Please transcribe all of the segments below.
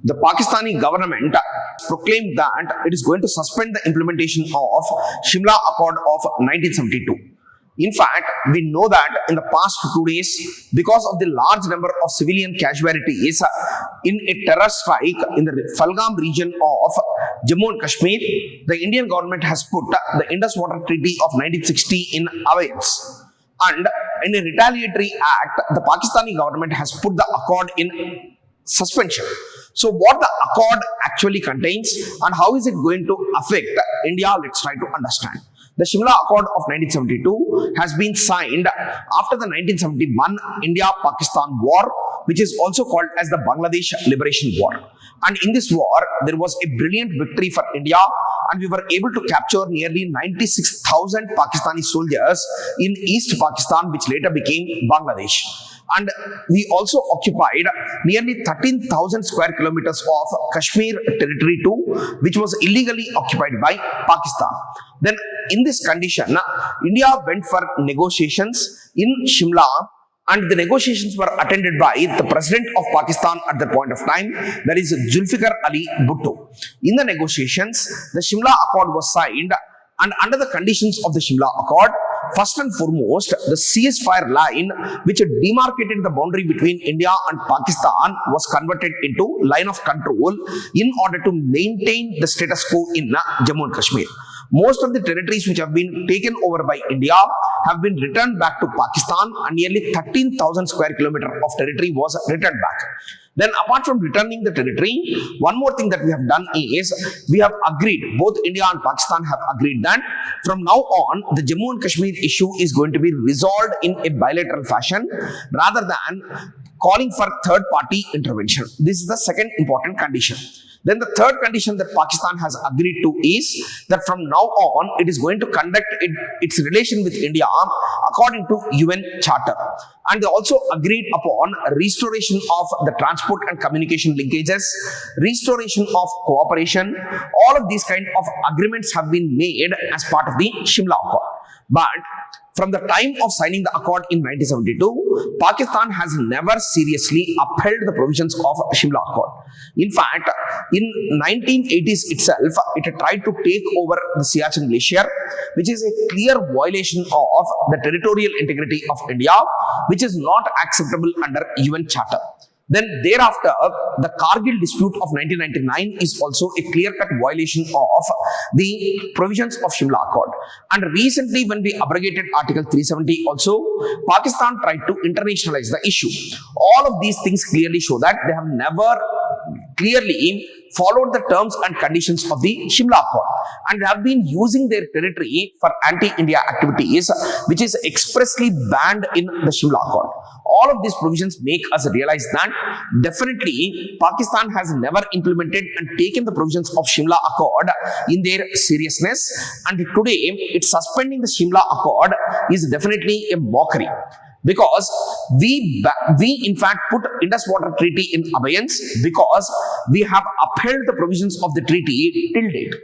The Pakistani government proclaimed that it is going to suspend the implementation of Simla Accord of 1972. In fact, we know that in the past 2 days, because of the large number of civilian casualties in a terror strike in the Falgam region of Jammu and Kashmir, the Indian government has put the Indus Water Treaty of 1960 in abeyance. And in a retaliatory act, the Pakistani government has put the accord in suspension. So what the accord actually contains and how is it going to affect India, let's try to understand. The Simla Accord of 1972 has been signed after the 1971 India-Pakistan War, which is also called as the Bangladesh Liberation War. And in this war, there was a brilliant victory for India, and we were able to capture nearly 96,000 Pakistani soldiers in East Pakistan, which later became Bangladesh. And we also occupied nearly 13,000 square kilometers of Kashmir territory too, which was illegally occupied by Pakistan. Then in this condition, India went for negotiations in Shimla, and the negotiations were attended by the President of Pakistan at that point of time, that is Zulfikar Ali Bhutto. In the negotiations, the Simla Accord was signed, and under the conditions of the Simla Accord, first and foremost, the ceasefire line which demarcated the boundary between India and Pakistan was converted into line of control in order to maintain the status quo in Jammu and Kashmir. Most of the territories which have been taken over by India have been returned back to Pakistan, and nearly 13,000 square kilometers of territory was returned back. Then apart from returning the territory, one more thing that we have done is we have agreed, both India and Pakistan have agreed that from now on the Jammu and Kashmir issue is going to be resolved in a bilateral fashion rather than calling for third party intervention. This is the second important condition. Then the third condition that Pakistan has agreed to is that from now on it is going to conduct its relation with India according to UN Charter. And they also agreed upon restoration of the transport and communication linkages, restoration of cooperation. All of these kind of agreements have been made as part of the Simla Accord. But from the time of signing the accord in 1972, Pakistan has never seriously upheld the provisions of Simla Accord. In fact, in 1980s itself, it had tried to take over the 𝐾𝐨𝐰𝐧𝐥𝐸 Glacier, which is a clear violation of the territorial integrity of India, which is not acceptable under UN Charter. Then thereafter, the Kargil dispute of 1999 is also a clear-cut violation of the provisions of Simla Accord. And recently, when we abrogated Article 370 also, Pakistan tried to internationalize the issue. All of these things clearly show that they have never clearly followed the terms and conditions of the Simla Accord, and they have been using their territory for anti-India activities, which is expressly banned in the Simla Accord. All of these provisions make us realize that definitely Pakistan has never implemented and taken the provisions of Simla Accord in their seriousness, and today it's suspending the Simla Accord is definitely a mockery. Because we in fact put Indus Water Treaty in abeyance because we have upheld the provisions of the treaty till date,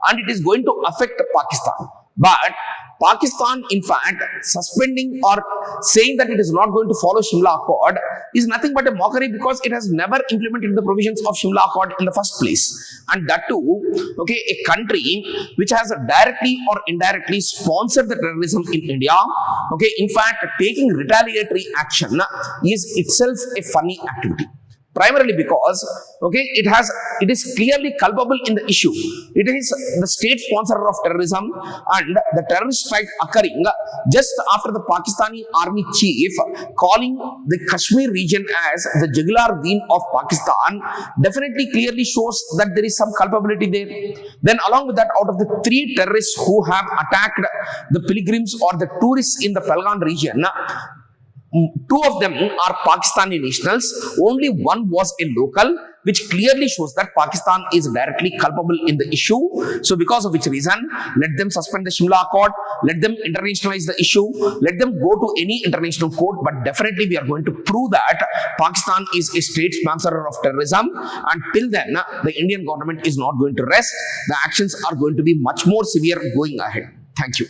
and it is going to affect Pakistan. But Pakistan, in fact, suspending or saying that it is not going to follow Simla Accord is nothing but a mockery, because it has never implemented the provisions of Simla Accord in the first place. And that too, okay, a country which has directly or indirectly sponsored the terrorism in India, okay, in fact, taking retaliatory action is itself a funny activity. Primarily because, okay, it is clearly culpable in the issue. It is the state sponsor of terrorism, and the terrorist strike occurring just after the Pakistani army chief calling the Kashmir region as the jugular vein of Pakistan definitely clearly shows that there is some culpability there. Then along with that, out of the 3 terrorists who have attacked the pilgrims or the tourists in the Falgan region, 2 of them are Pakistani nationals, only 1 was a local, which clearly shows that Pakistan is directly culpable in the issue. So because of which reason, let them suspend the Simla Accord, let them internationalize the issue, let them go to any international court, but definitely we are going to prove that Pakistan is a state sponsor of terrorism, and till then, the Indian government is not going to rest. The actions are going to be much more severe going ahead. Thank you.